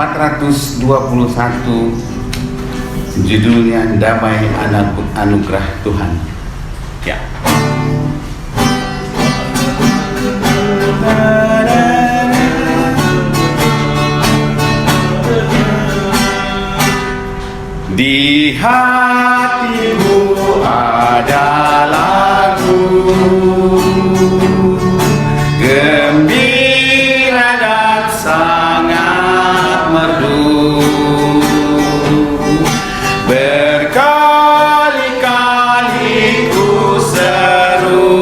421, judulnya Damai Anugerah Tuhan. Ya. Di hatimu ada lagu gembira dan sangat merdu, berkali-kali ku seru,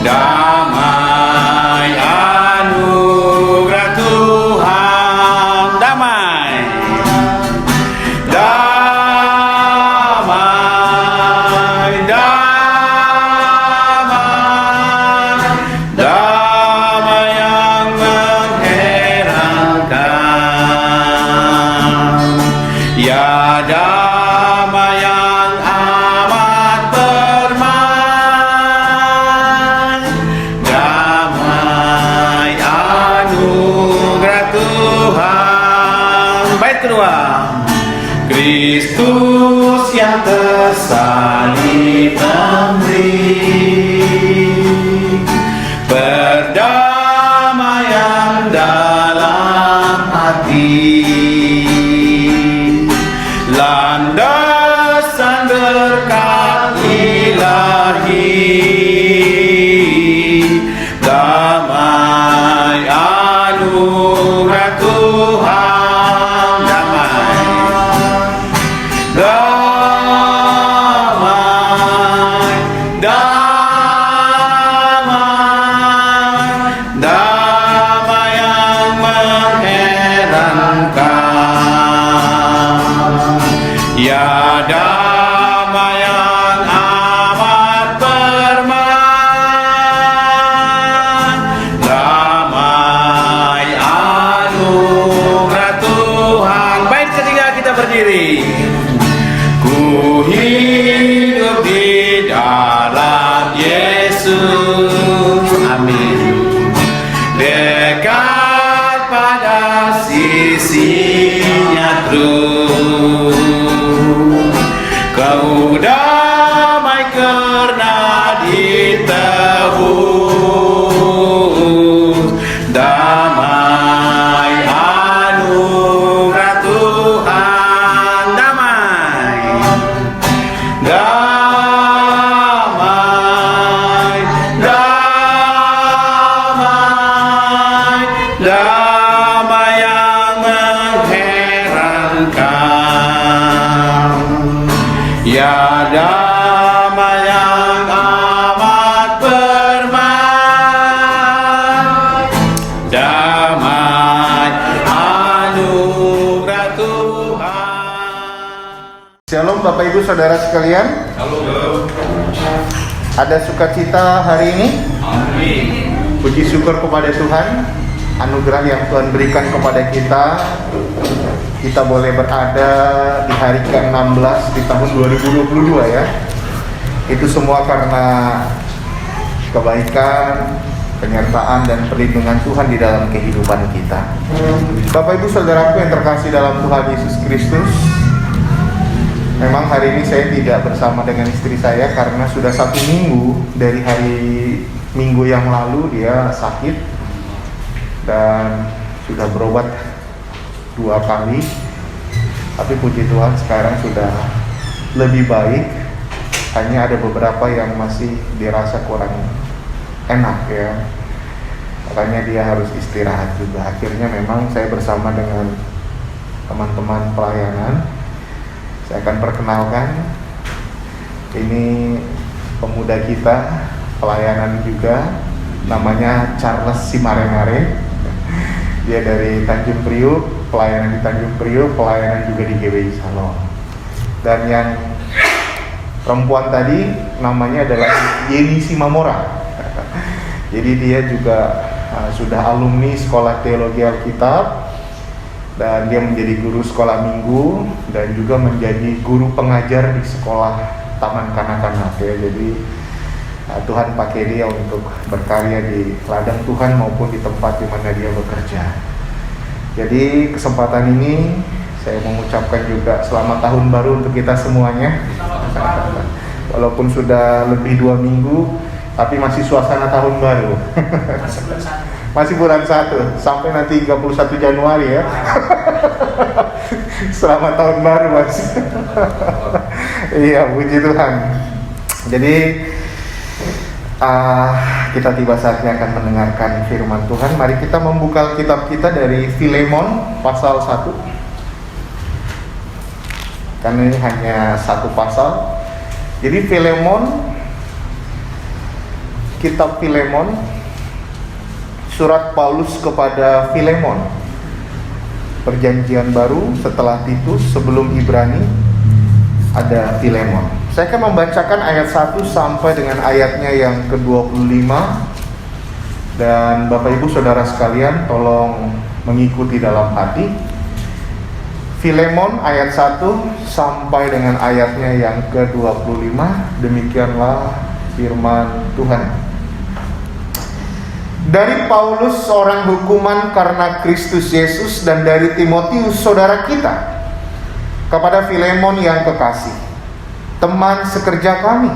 damai anugerah Tuhan, damai, damai, damai, damai yang mengherankan, ya damai yang amat permai, damai anugerah Tuhan. Bait kedua, Kristus yang tersalib memberi perdamaian dalam hati, landasan berkat ilahi, damai anugerah Tuhan, damai, damai, damai, damai yang mengherankan, ya damai yang amat permai, damai anugerah Tuhan. Baik, ketiga kita berdiri. Ku hidup di dalam Yesus, amin, dekat pada sisinya terus. Kau damai karena ditebus, damai anugerah Tuhan, damai, damai, damai, damai yang mengherankan, ya damai yang amat permai, damai anugerah Tuhan. Shalom Bapak Ibu Saudara sekalian. Halo. Ada sukacita hari ini? Amin. Puji syukur kepada Tuhan, anugerah yang Tuhan berikan kepada kita. Kita boleh berada di hari ke-16 di tahun 2022 ya. Itu semua karena kebaikan, penyertaan dan perlindungan Tuhan di dalam kehidupan kita. Bapak Ibu Saudaraku yang terkasih dalam Tuhan Yesus Kristus, memang hari ini saya tidak bersama dengan istri saya karena sudah 1 minggu dari hari Minggu yang lalu dia sakit dan sudah berobat 2 kali. Tapi puji Tuhan sekarang sudah lebih baik. Hanya ada beberapa yang masih dirasa kurang enak ya. Makanya dia harus istirahat juga. Akhirnya memang saya bersama dengan teman-teman pelayanan. Saya akan perkenalkan, ini pemuda kita, pelayanan juga, namanya Charles Simaremare. Dia dari Tanjung Priuk, pelayanan di Tanjung Priuk, pelayanan juga di GBI Salon. Dan yang perempuan tadi namanya adalah Yeni Simamora. Jadi dia juga sudah alumni Sekolah Teologi Alkitab, dan dia menjadi guru sekolah minggu dan juga menjadi guru pengajar di sekolah taman kanak-kanak ya. Jadi Tuhan pakai dia untuk berkarya di ladang Tuhan maupun di tempat di mana dia bekerja. Jadi kesempatan ini saya mengucapkan juga selamat tahun baru untuk kita semuanya. Walaupun sudah lebih 2 minggu, tapi masih suasana tahun baru. Masih bulan 1 sampai nanti 31 Januari ya. Selamat tahun baru Mas. Iya, puji Tuhan. Jadi kita tiba saatnya akan mendengarkan firman Tuhan. Mari kita membuka kitab kita dari Filemon pasal 1. Karena ini hanya satu pasal. Jadi Filemon, kitab Filemon, surat Paulus kepada Filemon, perjanjian baru setelah Titus, sebelum Ibrani ada Filemon. Saya akan membacakan ayat 1 sampai dengan ayatnya yang ke-25. Dan Bapak Ibu Saudara sekalian tolong mengikuti dalam hati. Filemon ayat 1 sampai dengan ayatnya yang ke-25. Demikianlah firman Tuhan. Dari Paulus seorang hukuman karena Kristus Yesus, dan dari Timotius saudara kita, kepada Filemon yang kekasih, teman sekerja kami,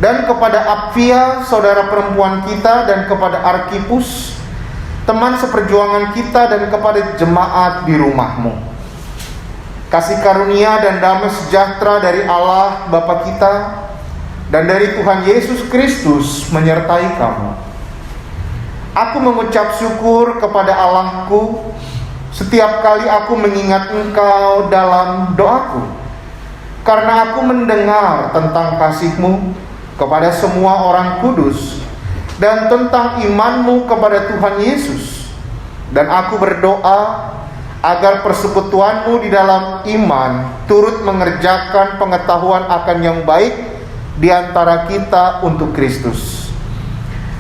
dan kepada Apfia saudara perempuan kita, dan kepada Arkipus teman seperjuangan kita, dan kepada jemaat di rumahmu. Kasih karunia dan damai sejahtera dari Allah Bapa kita dan dari Tuhan Yesus Kristus menyertai kamu. Aku mengucap syukur kepada Allahku setiap kali aku mengingat engkau dalam doaku, karena aku mendengar tentang kasih-Mu kepada semua orang kudus dan tentang iman-Mu kepada Tuhan Yesus. Dan aku berdoa agar persekutuan-Mu di dalam iman turut mengerjakan pengetahuan akan yang baik di antara kita untuk Kristus.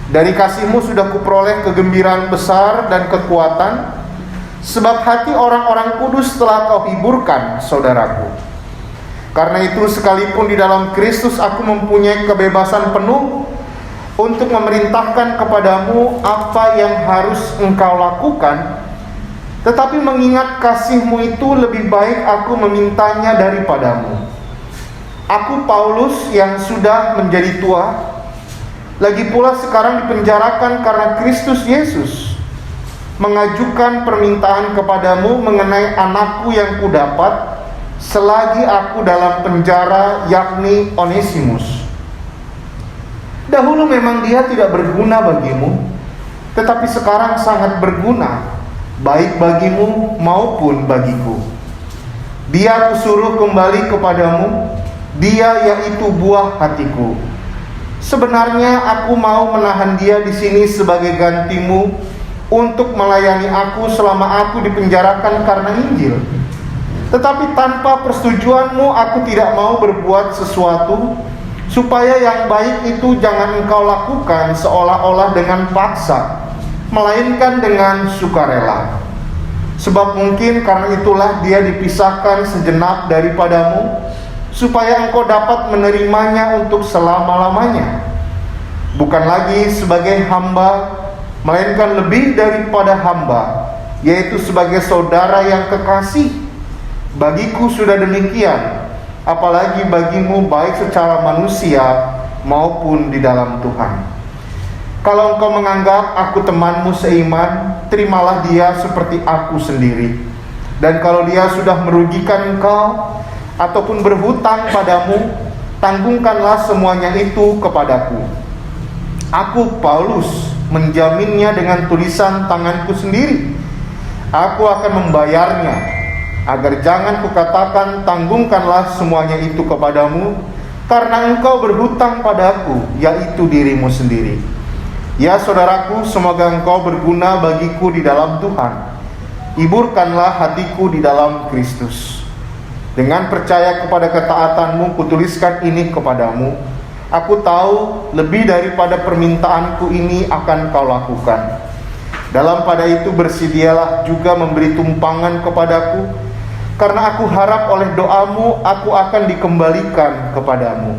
Dari kasih-Mu sudah kuperoleh kegembiraan besar dan kekuatan, sebab hati orang-orang kudus telah Kau hiburkan, saudaraku. Karena itu sekalipun di dalam Kristus aku mempunyai kebebasan penuh untuk memerintahkan kepadamu apa yang harus engkau lakukan, tetapi mengingat kasih-Mu itu lebih baik aku memintanya daripadamu. Aku Paulus yang sudah menjadi tua, lagi pula sekarang dipenjarakan karena Kristus Yesus, mengajukan permintaan kepadamu mengenai anakku yang kudapat selagi aku dalam penjara, yakni Onesimus. Dahulu memang dia tidak berguna bagimu, tetapi sekarang sangat berguna, baik bagimu maupun bagiku. Dia kusuruh kembali kepadamu, dia yaitu buah hatiku. Sebenarnya aku mau menahan dia di sini sebagai gantimu untuk melayani aku selama aku dipenjarakan karena Injil. Tetapi tanpa persetujuanmu aku tidak mau berbuat sesuatu, supaya yang baik itu jangan engkau lakukan seolah-olah dengan paksa, melainkan dengan sukarela. Sebab mungkin karena itulah dia dipisahkan sejenak daripadamu, supaya engkau dapat menerimanya untuk selama-lamanya, bukan lagi sebagai hamba, melainkan lebih daripada hamba, yaitu sebagai saudara yang kekasih. Bagiku sudah demikian, apalagi bagimu, baik secara manusia maupun di dalam Tuhan. Kalau engkau menganggap aku temanmu seiman, terimalah dia seperti aku sendiri. Dan kalau dia sudah merugikan engkau ataupun berhutang padamu, tanggungkanlah semuanya itu kepadaku. Aku Paulus menjaminnya dengan tulisan tanganku sendiri. Aku akan membayarnya, agar jangan kukatakan tanggungkanlah semuanya itu kepadamu, karena engkau berhutang padaku, yaitu dirimu sendiri. Ya saudaraku, semoga engkau berguna bagiku di dalam Tuhan. Hiburkanlah hatiku di dalam Kristus. Dengan percaya kepada ketaatanmu, kutuliskan ini kepadamu. Aku tahu lebih daripada permintaanku ini akan kau lakukan. Dalam pada itu bersedialah juga memberi tumpangan kepadaku, karena aku harap oleh doamu aku akan dikembalikan kepadamu.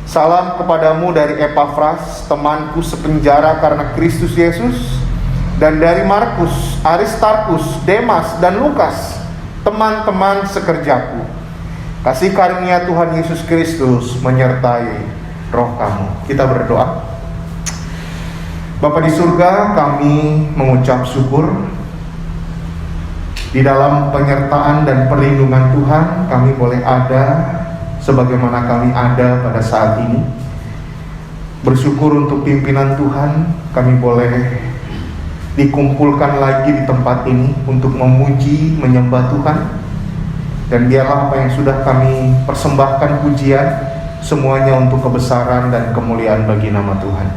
Salam kepadamu dari Epafras, temanku sepenjara karena Kristus Yesus, dan dari Markus, Aristarkus, Demas, dan Lukas, teman-teman sekerjaku. Kasih karunia Tuhan Yesus Kristus menyertai roh kamu. Kita berdoa. Bapa di surga, kami mengucap syukur di dalam penyertaan dan perlindungan Tuhan. Kami boleh ada sebagaimana kami ada pada saat ini. Bersyukur untuk pimpinan Tuhan, kami boleh dikumpulkan lagi di tempat ini untuk memuji, menyembah Tuhan. Dan biarlah apa yang sudah kami persembahkan pujian, semuanya untuk kebesaran dan kemuliaan bagi nama Tuhan.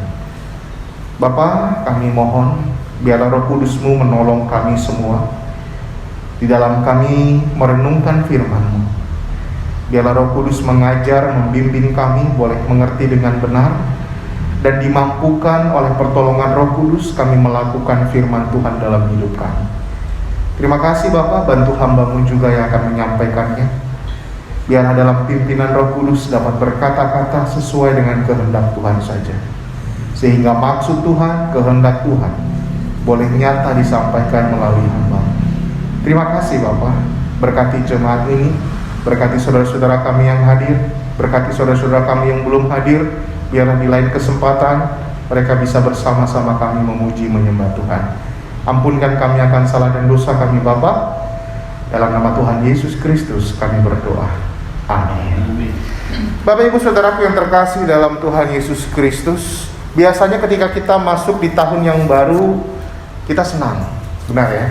Bapa, kami mohon biarlah Roh Kudus-Mu menolong kami semua di dalam kami merenungkan firman-Mu. Biarlah Roh Kudus mengajar, membimbing kami boleh mengerti dengan benar, dan dimampukan oleh pertolongan Roh Kudus kami melakukan firman Tuhan dalam hidup kami. Terima kasih Bapa, bantu hamba-Mu juga yang akan menyampaikannya. Biarlah dalam pimpinan Roh Kudus dapat berkata-kata sesuai dengan kehendak Tuhan saja, sehingga maksud Tuhan, kehendak Tuhan boleh nyata disampaikan melalui hamba. Terima kasih Bapa, berkati jemaat ini, berkati saudara-saudara kami yang hadir, berkati saudara-saudara kami yang belum hadir. Biarlah di lain kesempatan mereka bisa bersama-sama kami memuji, menyembah Tuhan. Ampunkan kami akan salah dan dosa kami Bapa. Dalam nama Tuhan Yesus Kristus kami berdoa. Amin. Bapak Ibu Saudaraku yang terkasih dalam Tuhan Yesus Kristus, biasanya ketika kita masuk di tahun yang baru, kita senang. Benar ya?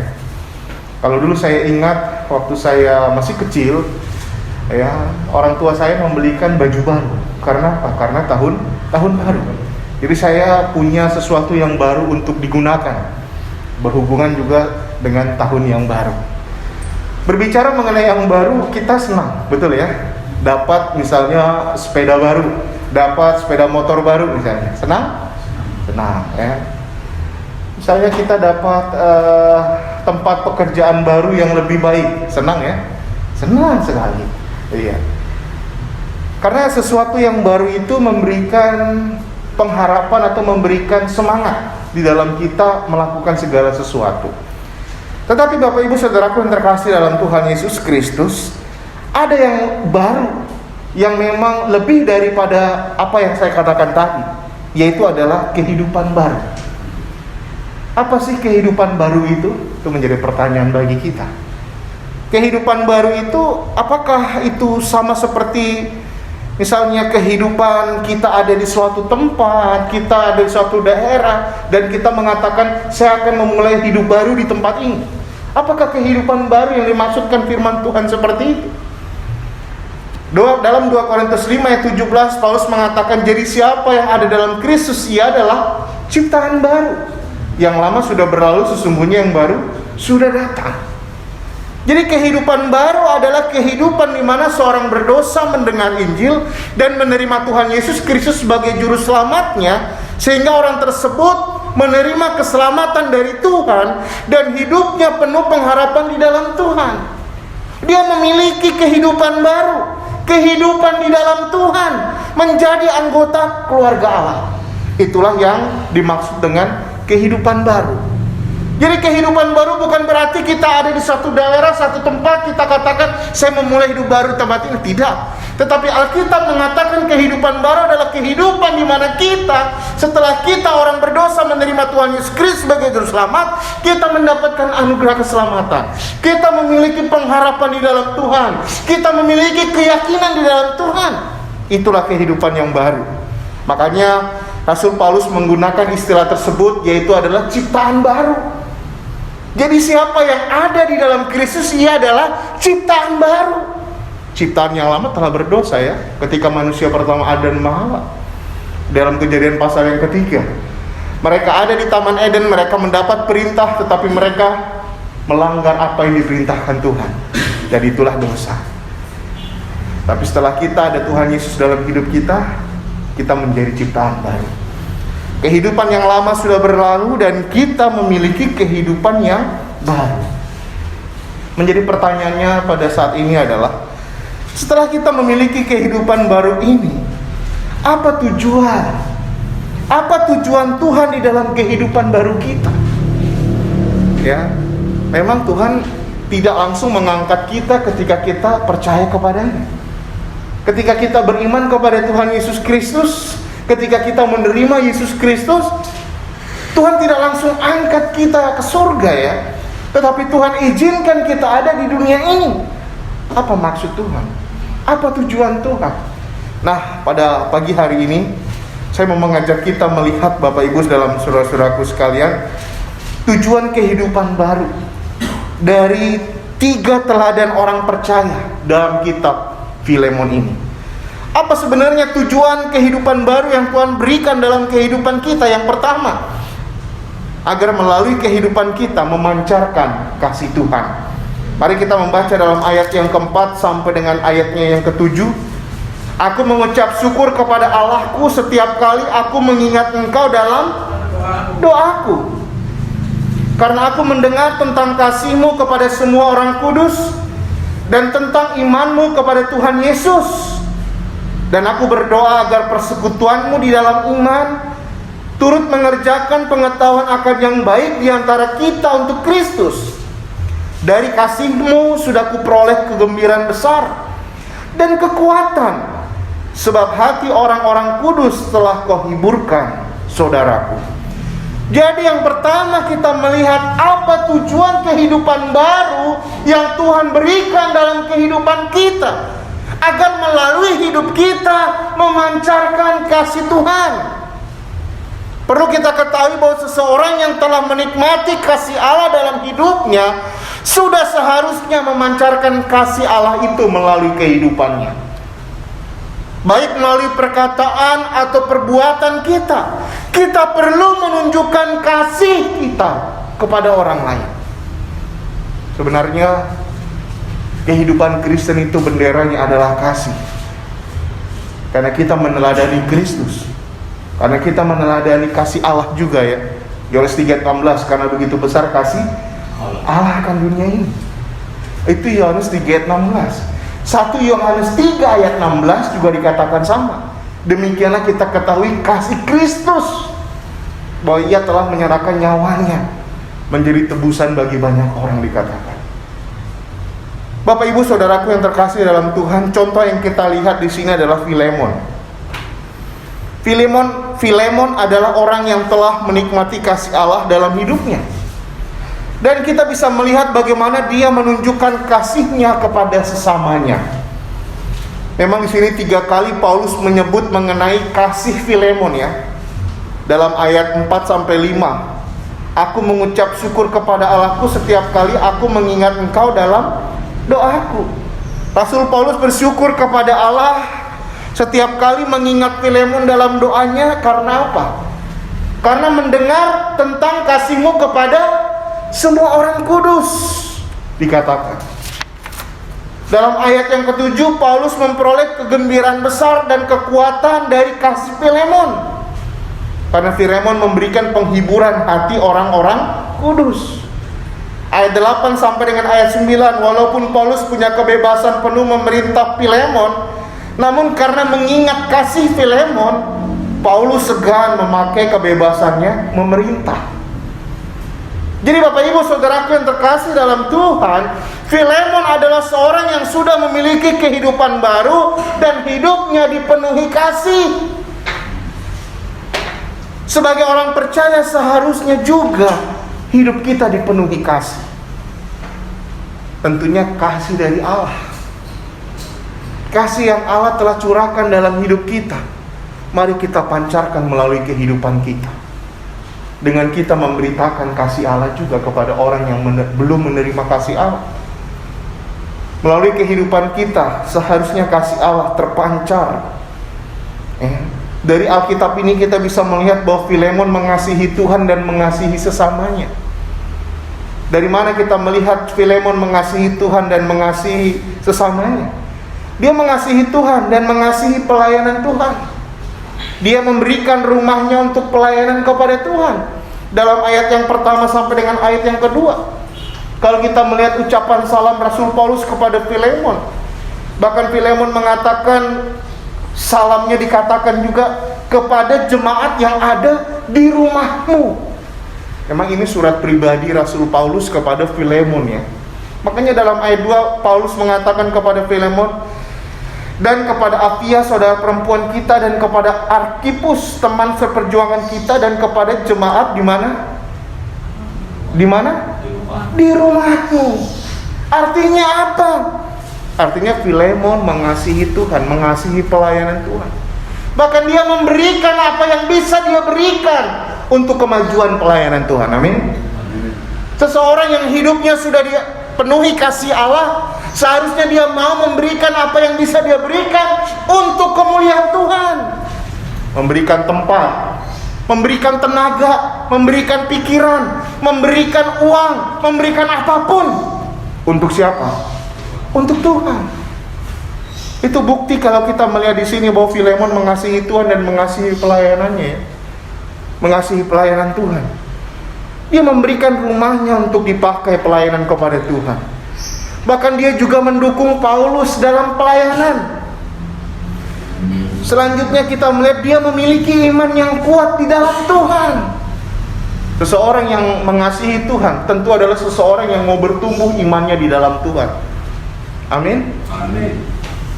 Kalau dulu saya ingat waktu saya masih kecil, ya, orang tua saya membelikan baju baru. Karena apa? Karena tahun baru. Jadi saya punya sesuatu yang baru untuk digunakan, berhubungan juga dengan tahun yang baru. Berbicara mengenai yang baru, kita senang, betul ya? Dapat misalnya sepeda baru, dapat sepeda motor baru misalnya, senang ya. Misalnya kita dapat tempat pekerjaan baru yang lebih baik, senang ya? Senang sekali. Iya. Karena sesuatu yang baru itu memberikan pengharapan atau memberikan semangat di dalam kita melakukan segala sesuatu. Tetapi Bapak Ibu Saudaraku yang terkasih dalam Tuhan Yesus Kristus, ada yang baru yang memang lebih daripada apa yang saya katakan tadi, yaitu adalah kehidupan baru. Apa sih kehidupan baru itu? Itu menjadi pertanyaan bagi kita. Kehidupan baru itu, apakah itu sama seperti misalnya kehidupan kita ada di suatu tempat, kita ada di suatu daerah, dan kita mengatakan saya akan memulai hidup baru di tempat ini? Apakah kehidupan baru yang dimaksudkan firman Tuhan seperti itu? Dalam 2 Korintus 5 ayat 17, Paulus mengatakan, jadi siapa yang ada dalam Kristus, ia adalah ciptaan baru. Yang lama sudah berlalu, sesungguhnya yang baru sudah datang. Jadi kehidupan baru adalah kehidupan di mana seorang berdosa mendengar Injil dan menerima Tuhan Yesus Kristus sebagai juru selamatnya, sehingga orang tersebut menerima keselamatan dari Tuhan dan hidupnya penuh pengharapan di dalam Tuhan. Dia memiliki kehidupan baru, kehidupan di dalam Tuhan, menjadi anggota keluarga Allah. Itulah yang dimaksud dengan kehidupan baru. Jadi kehidupan baru bukan berarti kita ada di satu daerah, satu tempat, kita katakan saya memulai hidup baru di tempat ini. Tidak. Tetapi Alkitab mengatakan kehidupan baru adalah kehidupan di mana kita, setelah kita orang berdosa menerima Tuhan Yesus Kristus sebagai juru selamat, kita mendapatkan anugerah keselamatan. Kita memiliki pengharapan di dalam Tuhan. Kita memiliki keyakinan di dalam Tuhan. Itulah kehidupan yang baru. Makanya Rasul Paulus menggunakan istilah tersebut, yaitu adalah ciptaan baru. Jadi siapa yang ada di dalam Kristus, ia adalah ciptaan baru. Ciptaan yang lama telah berdosa ya, ketika manusia pertama Adam dan Hawa. Dalam Kejadian pasal yang ketiga, mereka ada di Taman Eden, mereka mendapat perintah, tetapi mereka melanggar apa yang diperintahkan Tuhan. Dan itulah dosa. Tapi setelah kita ada Tuhan Yesus dalam hidup kita, kita menjadi ciptaan baru. Kehidupan yang lama sudah berlalu dan kita memiliki kehidupan yang baru. Menjadi pertanyaannya pada saat ini adalah, setelah kita memiliki kehidupan baru ini, apa tujuan? Apa tujuan Tuhan di dalam kehidupan baru kita? ya, memang Tuhan tidak langsung mengangkat kita ketika kita percaya kepadanya. Ketika kita beriman kepada Tuhan Yesus Kristus, ketika kita menerima Yesus Kristus, Tuhan tidak langsung angkat kita ke surga ya, tetapi Tuhan izinkan kita ada di dunia ini. Apa maksud Tuhan? Apa tujuan Tuhan? Nah, pada pagi hari ini saya mau mengajak kita melihat Bapak Ibu dalam saudara-saudaraku sekalian, tujuan kehidupan baru dari 3 teladan orang percaya dalam kitab Filemon ini. Apa sebenarnya tujuan kehidupan baru yang Tuhan berikan dalam kehidupan kita? Yang pertama, agar melalui kehidupan kita memancarkan kasih Tuhan. Mari kita membaca dalam ayat yang keempat sampai dengan ayatnya yang ketujuh. Aku mengucap syukur kepada Allahku setiap kali aku mengingat Engkau dalam doaku, karena aku mendengar tentang kasih-Mu kepada semua orang kudus dan tentang iman-Mu kepada Tuhan Yesus. Dan aku berdoa agar persekutuan-Mu di dalam iman turut mengerjakan pengetahuan akan yang baik di antara kita untuk Kristus. Dari kasih-Mu sudah kuperoleh kegembiraan besar dan kekuatan, sebab hati orang-orang kudus telah Kau hiburkan, saudaraku. Jadi yang pertama kita melihat apa tujuan kehidupan baru yang Tuhan berikan dalam kehidupan kita, agar melalui hidup kita memancarkan kasih Tuhan. Perlu kita ketahui bahwa seseorang yang telah menikmati kasih Allah dalam hidupnya sudah seharusnya memancarkan kasih Allah itu melalui kehidupannya, baik melalui perkataan atau perbuatan kita. Kita perlu menunjukkan kasih kita kepada orang lain. Sebenarnya kehidupan Kristen itu benderanya adalah kasih, karena kita meneladani Kristus, karena kita meneladani kasih Allah juga ya. Yohanes 3:16, karena begitu besar kasih Allah akan dunia ini. Itu Yohanes 3:16. 1 Yohanes 3 ayat 16 juga dikatakan sama. Demikianlah kita ketahui kasih Kristus, bahwa Ia telah menyerahkan nyawanya menjadi tebusan bagi banyak orang, dikatakan. Bapak Ibu saudaraku yang terkasih dalam Tuhan, contoh yang kita lihat di sini adalah Filemon. Filemon adalah orang yang telah menikmati kasih Allah dalam hidupnya. Dan kita bisa melihat bagaimana dia menunjukkan kasihnya kepada sesamanya. Memang di sini 3 kali Paulus menyebut mengenai kasih Filemon ya. Dalam ayat 4-5, aku mengucap syukur kepada Allahku setiap kali aku mengingat Engkau dalam doaku. Rasul Paulus bersyukur kepada Allah setiap kali mengingat Filemon dalam doanya. Karena apa? Karena mendengar tentang kasih-Mu kepada semua orang kudus, dikatakan. Dalam ayat yang ke-7, Paulus memperoleh kegembiraan besar dan kekuatan dari kasih Filemon, karena Filemon memberikan penghiburan hati orang-orang kudus. Ayat 8 sampai dengan ayat 9, walaupun Paulus punya kebebasan penuh memerintah Filemon, namun karena mengingat kasih Filemon, Paulus segan memakai kebebasannya memerintah. Jadi Bapak Ibu saudaraku yang terkasih dalam Tuhan, Filemon adalah seorang yang sudah memiliki kehidupan baru dan hidupnya dipenuhi kasih. Sebagai orang percaya seharusnya juga hidup kita dipenuhi kasih. Tentunya kasih dari Allah. Kasih yang Allah telah curahkan dalam hidup kita, mari kita pancarkan melalui kehidupan kita, dengan kita memberitakan kasih Allah juga kepada orang yang belum menerima kasih Allah. Melalui kehidupan kita seharusnya kasih Allah terpancar. Dari Alkitab ini kita bisa melihat bahwa Filemon mengasihi Tuhan dan mengasihi sesamanya. Dari mana kita melihat Filemon mengasihi Tuhan dan mengasihi sesamanya? Dia mengasihi Tuhan dan mengasihi pelayanan Tuhan. Dia memberikan rumahnya untuk pelayanan kepada Tuhan. Dalam ayat yang pertama sampai dengan ayat yang kedua, kalau kita melihat ucapan salam Rasul Paulus kepada Filemon, bahkan Filemon mengatakan, salamnya dikatakan juga kepada jemaat yang ada di rumahmu. Memang ini surat pribadi Rasul Paulus kepada Filemon ya. Makanya dalam ayat 2 Paulus mengatakan kepada Filemon dan kepada Apia saudara perempuan kita dan kepada Arkipus teman seperjuangan kita dan kepada jemaat di mana? Di mana? Di rumahmu. Artinya apa? Artinya Filemon mengasihi Tuhan, mengasihi pelayanan Tuhan. Bahkan dia memberikan apa yang bisa dia berikan untuk kemajuan pelayanan Tuhan. Amin. Seseorang yang hidupnya sudah dia penuhi kasih Allah, seharusnya dia mau memberikan apa yang bisa dia berikan untuk kemuliaan Tuhan. Memberikan tempat, memberikan tenaga, memberikan pikiran, memberikan uang, memberikan apapun. Untuk siapa? Untuk Tuhan. Itu bukti kalau kita melihat di sini bahwa Filemon mengasihi Tuhan dan mengasihi pelayanannya, mengasihi pelayanan Tuhan. Dia memberikan rumahnya untuk dipakai pelayanan kepada Tuhan. Bahkan dia juga mendukung Paulus dalam pelayanan. Selanjutnya kita melihat dia memiliki iman yang kuat di dalam Tuhan. Seseorang yang mengasihi Tuhan tentu adalah seseorang yang mau bertumbuh imannya di dalam Tuhan. Amin. Amin.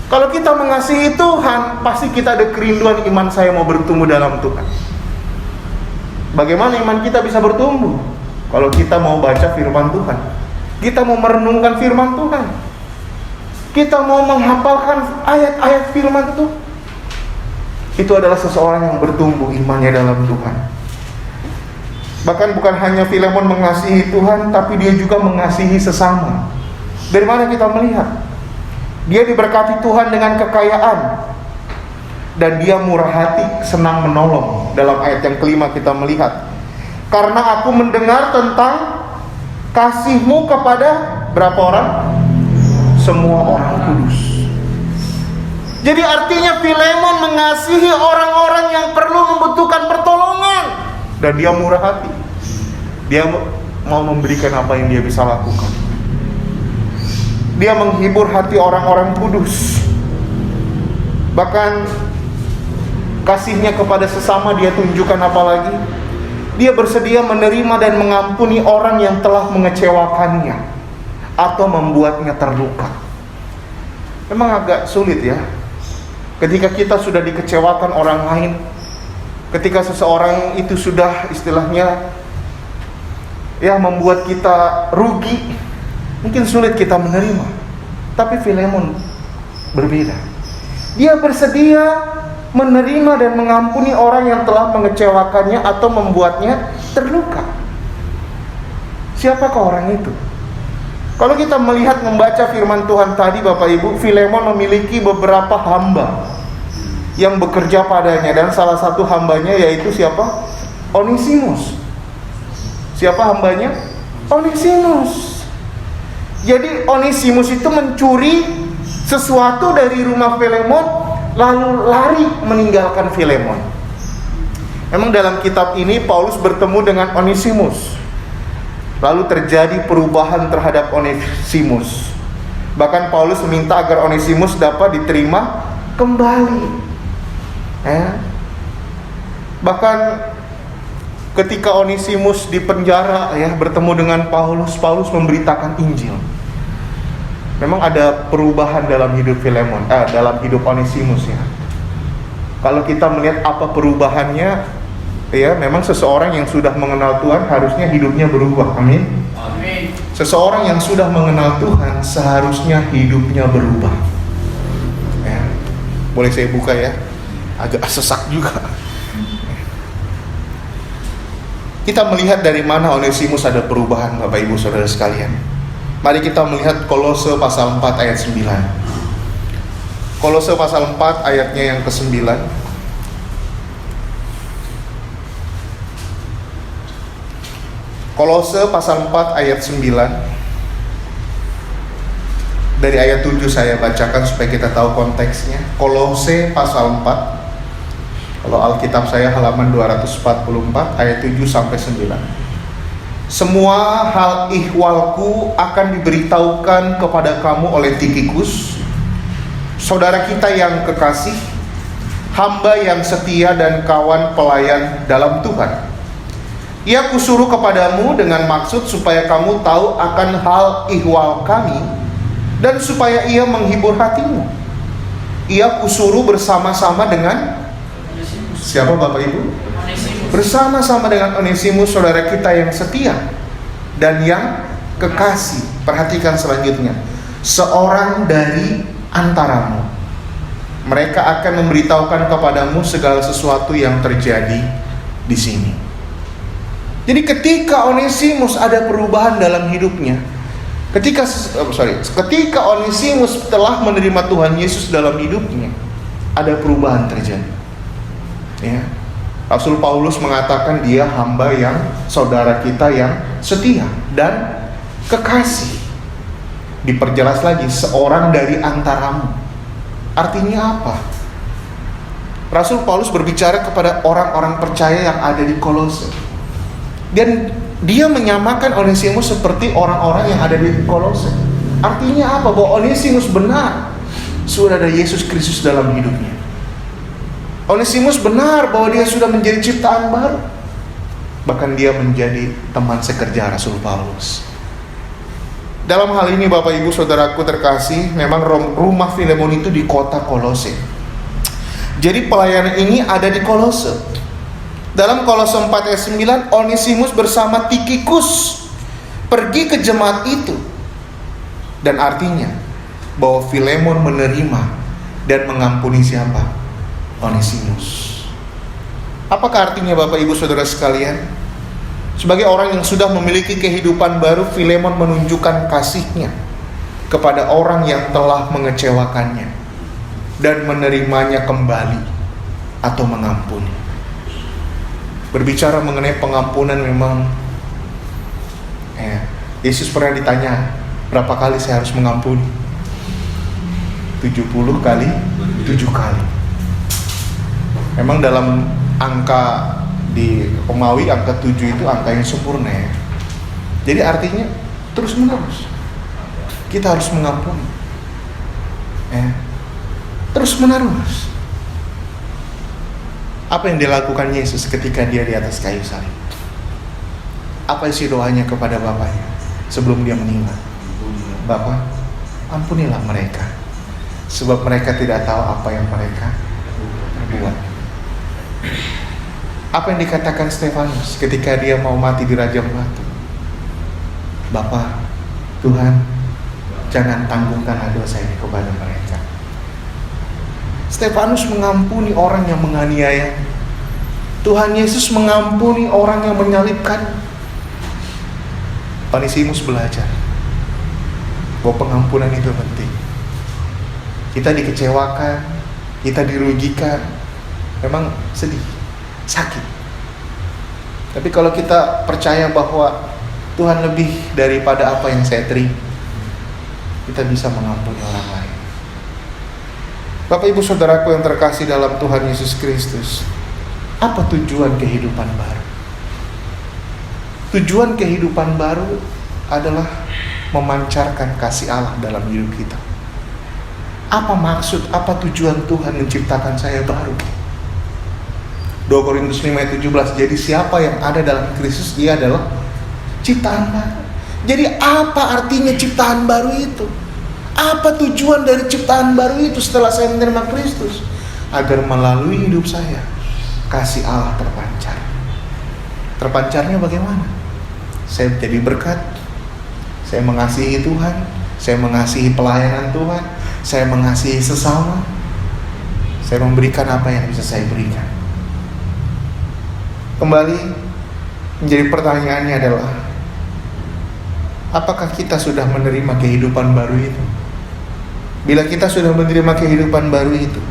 Kalau kita mengasihi Tuhan, pasti kita ada kerinduan iman saya mau bertumbuh dalam Tuhan. Bagaimana iman kita bisa bertumbuh? Kalau kita mau baca firman Tuhan, kita mau merenungkan firman Tuhan, kita mau menghafalkan ayat-ayat firman itu adalah seseorang yang bertumbuh imannya dalam Tuhan. Bahkan bukan hanya Filemon mengasihi Tuhan, tapi dia juga mengasihi sesama. Dari mana kita melihat? Dia diberkati Tuhan dengan kekayaan, dan dia murah hati, senang menolong. Dalam ayat yang kelima kita melihat, karena aku mendengar tentang kasihmu kepada berapa orang? Semua orang kudus. Jadi artinya Filemon mengasihi orang-orang yang perlu membutuhkan pertolongan, dan dia murah hati. Dia mau memberikan apa yang dia bisa lakukan. Dia menghibur hati orang-orang kudus. Bahkan kasihnya kepada sesama dia tunjukkan apa lagi? Dia bersedia menerima dan mengampuni orang yang telah mengecewakannya atau membuatnya terluka. Memang agak sulit ya, ketika kita sudah dikecewakan orang lain, ketika seseorang itu sudah istilahnya ya membuat kita rugi, mungkin sulit kita menerima. Tapi Filemon berbeda. Dia bersedia menerima dan mengampuni orang yang telah mengecewakannya atau membuatnya terluka. Siapakah orang itu? Kalau kita melihat membaca firman Tuhan tadi Bapak Ibu, Filemon memiliki beberapa hamba yang bekerja padanya, dan salah satu hambanya yaitu siapa? Onesimus. Siapa hambanya? Onesimus. Jadi Onesimus itu mencuri sesuatu dari rumah Filemon, lalu lari meninggalkan Filemon. Memang dalam kitab ini Paulus bertemu dengan Onesimus, lalu terjadi perubahan terhadap Onesimus. Bahkan Paulus meminta agar Onesimus dapat diterima kembali. Bahkan ketika Onesimus di penjara bertemu dengan Paulus, Paulus memberitakan Injil. Memang ada perubahan dalam hidup Filemon, dalam hidup Onesimus ya. Kalau kita melihat apa perubahannya, memang seseorang yang sudah mengenal Tuhan harusnya hidupnya berubah. Amin. Amin. Seseorang yang sudah mengenal Tuhan seharusnya hidupnya berubah. Boleh saya buka ya? Agak sesak juga. Kita melihat dari mana Onesimus ada perubahan, Bapak Ibu Saudara sekalian. Mari kita melihat Kolose pasal 4 ayat 9. Kolose pasal 4 ayatnya yang ke-9. Kolose pasal 4 ayat 9. Dari ayat 7 saya bacakan supaya kita tahu konteksnya. Kolose pasal 4. Kalau Alkitab saya halaman 244 ayat 7 sampai 9. Semua hal ihwalku akan diberitahukan kepada kamu oleh Tikhikus, saudara kita yang kekasih, hamba yang setia dan kawan pelayan dalam Tuhan. Ia kusuruh kepadamu dengan maksud supaya kamu tahu akan hal ihwal kami, dan supaya ia menghibur hatimu. Ia kusuruh bersama-sama dengan siapa Bapak Ibu? Bersama-sama dengan Onesimus, saudara kita yang setia dan yang kekasih. Perhatikan selanjutnya, seorang dari antaramu. Mereka akan memberitahukan kepadamu segala sesuatu yang terjadi di sini. Jadi ketika Onesimus ada perubahan dalam hidupnya, ketika Onesimus telah menerima Tuhan Yesus dalam hidupnya, ada perubahan terjadi. Ya. Rasul Paulus mengatakan dia hamba yang saudara kita yang setia dan kekasih. Diperjelas lagi, seorang dari antaramu. Artinya apa? Rasul Paulus berbicara kepada orang-orang percaya yang ada di Kolose. Dan dia menyamakan Onesimus seperti orang-orang yang ada di Kolose. Artinya apa? Bahwa Onesimus benar sudah ada Yesus Kristus dalam hidupnya. Onesimus benar bahwa dia sudah menjadi ciptaan baru. Bahkan dia menjadi teman sekerja Rasul Paulus. Dalam hal ini Bapak Ibu Saudaraku terkasih, memang rumah Filemon itu di kota Kolose. Jadi pelayanan ini ada di Kolose. Dalam Kolose 4 ayat 9, Onesimus bersama Tikhikus pergi ke jemaat itu. Dan artinya bahwa Filemon menerima dan mengampuni siapa? Onesimus. Apakah artinya Bapak Ibu Saudara sekalian? Sebagai orang yang sudah memiliki kehidupan baru, Filemon menunjukkan kasihnya kepada orang yang telah mengecewakannya dan menerimanya kembali atau mengampuni. Berbicara mengenai pengampunan, memang Yesus pernah ditanya, berapa kali saya harus mengampuni? 70 kali 7 kali. Memang dalam angka di Romawi, angka 7 itu angka yang sempurna ya. Jadi artinya terus menerus kita harus mengampuni terus menerus. Apa yang dilakukan Yesus ketika dia di atas kayu salib? Apa isi doanya kepada Bapaknya sebelum dia meninggal? Bapa, ampunilah mereka, sebab mereka tidak tahu apa yang mereka perbuat. Apa yang dikatakan Stefanus ketika dia mau mati di rajam batu? Bapa, Tuhan, jangan tanggunganlah dosa ini kepada mereka. Stefanus mengampuni orang yang menganiaya. Tuhan Yesus mengampuni orang yang menyalibkan. Onesimus belajar bahwa pengampunan itu penting. Kita dikecewakan, kita dirugikan, memang sedih, sakit. Tapi kalau kita percaya bahwa Tuhan lebih daripada apa yang saya terima, kita bisa mengampuni orang lain. Bapak Ibu Saudaraku yang terkasih dalam Tuhan Yesus Kristus, apa tujuan kehidupan baru? Tujuan kehidupan baru adalah memancarkan kasih Allah dalam hidup kita. Apa maksud, apa tujuan Tuhan menciptakan saya baru? 2 Korintus 5 ayat 17, jadi siapa yang ada dalam Kristus, dia adalah ciptaan baru. Jadi apa artinya ciptaan baru itu? Apa tujuan dari ciptaan baru itu setelah saya menerima Kristus? Agar melalui hidup saya, kasih Allah terpancar. Terpancarnya bagaimana? Saya menjadi berkat, saya mengasihi Tuhan, saya mengasihi pelayanan Tuhan, saya mengasihi sesama, saya memberikan apa yang bisa saya berikan. Kembali menjadi pertanyaannya adalah, apakah kita sudah menerima kehidupan baru itu? Bila kita sudah menerima kehidupan baru itu,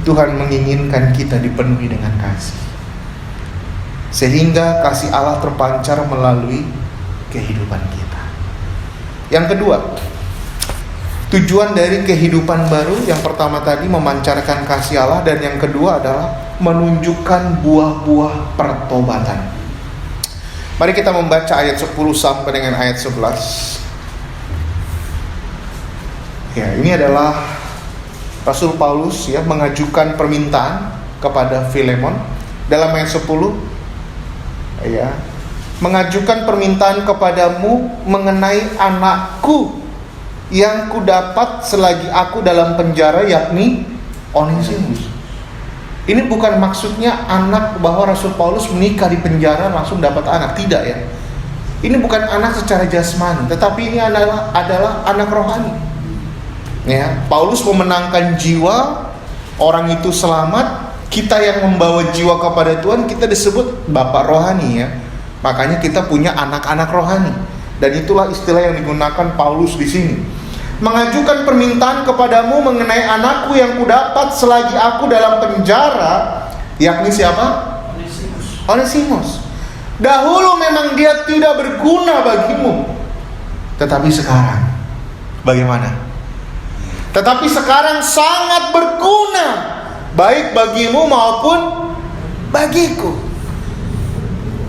Tuhan menginginkan kita dipenuhi dengan kasih, sehingga kasih Allah terpancar melalui kehidupan kita. Yang kedua, tujuan dari kehidupan baru, yang pertama tadi memancarkan kasih Allah, dan yang kedua adalah menunjukkan buah-buah pertobatan. Mari kita membaca ayat 10 sampai dengan ayat 11. Ya, ini adalah Rasul Paulus ya mengajukan permintaan kepada Filemon. Dalam ayat 10 Ya, mengajukan permintaan kepadamu mengenai anakku yang kudapat selagi aku dalam penjara, yakni Onesimus. Ini bukan maksudnya anak bahwa Rasul Paulus menikah di penjara langsung dapat anak, tidak ya. Ini bukan anak secara jasmani, tetapi ini adalah anak rohani. Ya, Paulus memenangkan jiwa, orang itu selamat. Kita yang membawa jiwa kepada Tuhan, kita disebut bapak rohani ya. Makanya kita punya anak-anak rohani. Dan itulah istilah yang digunakan Paulus di sini. Mengajukan permintaan kepadamu mengenai anakku yang kudapat selagi aku dalam penjara, yakni siapa? Onesimus. Dahulu memang dia tidak berguna bagimu, tetapi sekarang bagaimana? Tetapi sekarang sangat berguna, baik bagimu maupun bagiku.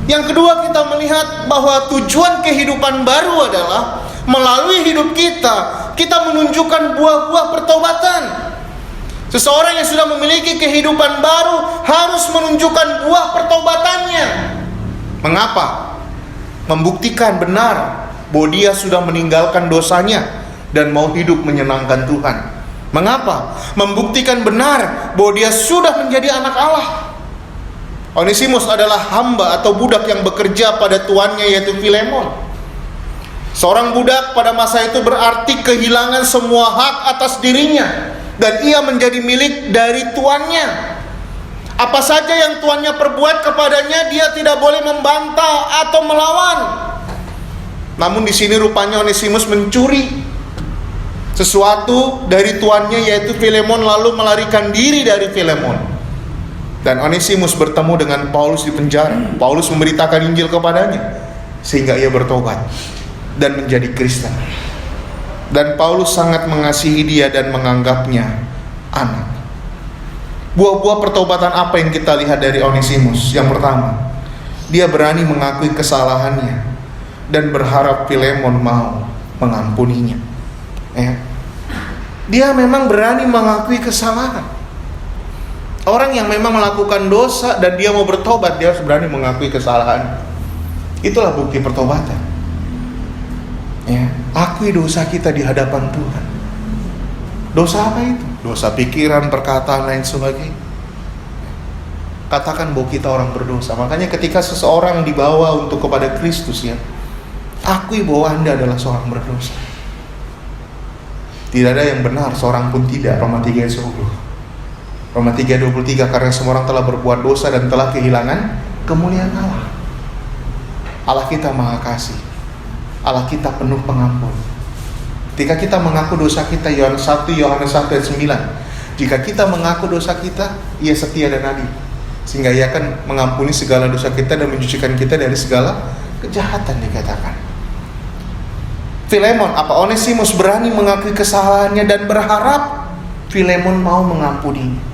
Yang kedua, kita melihat bahwa tujuan kehidupan baru adalah melalui hidup kita menunjukkan buah-buah pertobatan. Seseorang yang sudah memiliki kehidupan baru harus menunjukkan buah pertobatannya. Mengapa? Membuktikan benar bahwa dia sudah meninggalkan dosanya dan mau hidup menyenangkan Tuhan. Mengapa? Membuktikan benar bahwa dia sudah menjadi anak Allah. Onesimus adalah hamba atau budak yang bekerja pada tuannya, yaitu Filemon. Seorang budak pada masa itu berarti kehilangan semua hak atas dirinya, dan ia menjadi milik dari tuannya. Apa saja yang tuannya perbuat kepadanya, dia tidak boleh membantah atau melawan. Namun di sini rupanya Onesimus mencuri sesuatu dari tuannya, yaitu Filemon, lalu melarikan diri dari Filemon. Dan Onesimus bertemu dengan Paulus di penjara. Paulus memberitakan Injil kepadanya sehingga ia bertobat dan menjadi Kristen. Dan Paulus sangat mengasihi dia dan menganggapnya anak. Buah-buah pertobatan apa yang kita lihat dari Onesimus? Yang pertama, dia berani mengakui kesalahannya dan berharap Filemon mau mengampuninya. Dia memang berani mengakui kesalahan. Orang yang memang melakukan dosa dan dia mau bertobat, dia harus berani mengakui kesalahan. Itulah bukti pertobatan. Ya, akui dosa kita di hadapan Tuhan. Dosa apa itu? Dosa pikiran, perkataan, lain sebagainya. Katakan bahwa kita orang berdosa. Makanya ketika seseorang dibawa untuk kepada Kristus, ya, akui bahwa Anda adalah seorang berdosa. Tidak ada yang benar, seorang pun tidak. Roma 3 ayat 10. Roma 3:23, karena semua orang telah berbuat dosa dan telah kehilangan kemuliaan Allah. Allah kita maha kasih, Allah kita penuh pengampun. Ketika kita mengaku dosa kita, Yohanes 1 ayat 9, jika kita mengaku dosa kita, Ia setia dan adil, sehingga Ia akan mengampuni segala dosa kita dan mencucikan kita dari segala kejahatan, dikatakan. Filemon, Onesimus berani mengakui kesalahannya dan berharap Filemon mau mengampuninya.